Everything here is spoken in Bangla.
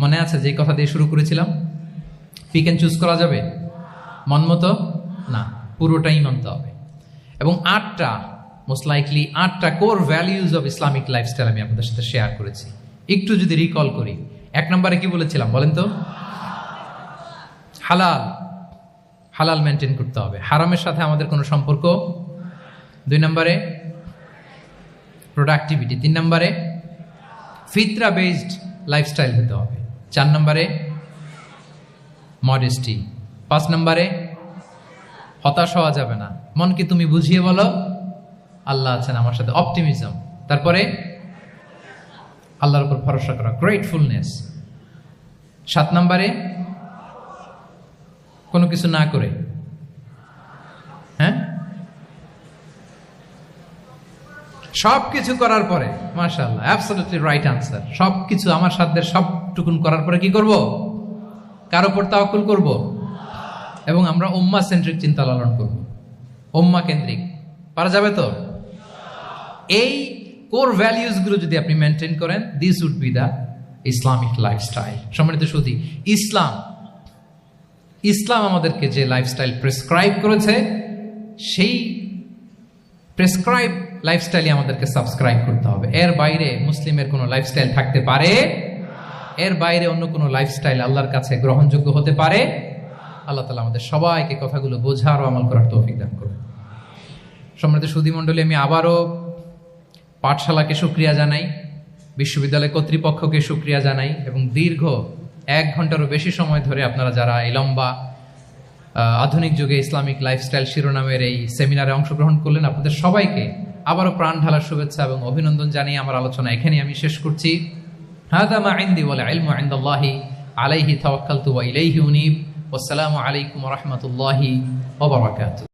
মনে আছে যে কথা দিয়ে শুরু করেছিলাম? পিক এন্ড চুজ করা যাবে? মন মতো না, পুরোটাই মানতে হবে। এবং 8টা মোস্ট লাইকলি 8টা core values of Islamic lifestyle আমি আপনাদের সাথে শেয়ার করেছি। একটু যদি রিকল করি, 1 নম্বরে কি বলেছিলাম বলেন তো? হালাল, হালাল মেনটেন করতে হবে, হারামের সাথে আমাদের কোনো সম্পর্ক। 2 নম্বরে প্রোডাক্টিভিটি। 3 নম্বরে ফিতরা বেসড লাইফস্টাইল হতে হবে। 4 নম্বরে মডেস্টি। 5 নম্বরে হতাশ হওয়া যাবে না, মনকে তুমি বুঝিয়ে বলো আল্লাহ আছেন আমার সাথে, অপটিমিজম। তারপরে আল্লাহর উপর ভরসা করা, গ্রেটফুলনেস। 7 নম্বরে কোনো কিছু না করে, হ্যাঁ, সবকিছু করার পরে, মাশাআল্লাহ, অ্যাবসলিউটলি রাইট আনসার। সবকিছু আমার সাধ্যের সবটুকুন করার পরে কি করব? কার উপর তাওয়াক্কুল করব? এবং আমরা উম্মাহ সেন্ট্রিক চিন্তা লালন করব, উম্মাহ কেন্দ্রিক। পারা যাবে তো? এই কোর ভ্যালিউজ গুলো যদি আপনি মেনটেন করেন, this would be the Islamic lifestyle. সম্মানিত সুধী, ইসলাম আমাদেরকে যে লাইফস্টাইল প্রেসক্রাইব করেছে, সেই প্রেসক্রাইব লাইফস্টাইলে আমাদেরকে সাবস্ক্রাইব করতে হবে। এর বাইরে মুসলিমের কোনো লাইফস্টাইল থাকতে পারে? এর বাইরে অন্য কোনো লাইফস্টাইল আল্লাহর কাছে গ্রহণযোগ্য হতে পারে? আল্লাহ তাআলা আমাদের সবাইকে কথাগুলো বোঝার ও আমল করার তৌফিক দান করুন। সম্মানিত সুধী মণ্ডলী, আমি আবারও পাঠশালাকে শুকরিয়া জানাই, বিশ্ববিদ্যালয় কর্তৃপক্ষকে শুকরিয়া জানাই, এবং দীর্ঘ 1 ঘন্টারও বেশি সময় ধরে আপনারা যারা এই লম্বা আধুনিক যুগে ইসলামিক লাইফস্টাইল শিরোনামের এই সেমিনারে অংশগ্রহণ করলেন, আপনাদের সবাইকে আবারও প্রাণ ঢালার শুভেচ্ছা এবং অভিনন্দন জানিয়ে আমার আলোচনা এখানেই আমি শেষ করছি। হাদা মা ইনদি ওয়াল ইলমু ইনদাল্লাহি আলাইহি তাওয়াক্কালতু ওয়া ইলাইহি উনীব। ওয়াসসালামু আলাইকুম ওয়া রাহমাতুল্লাহি ওয়া বারাকাতুহু।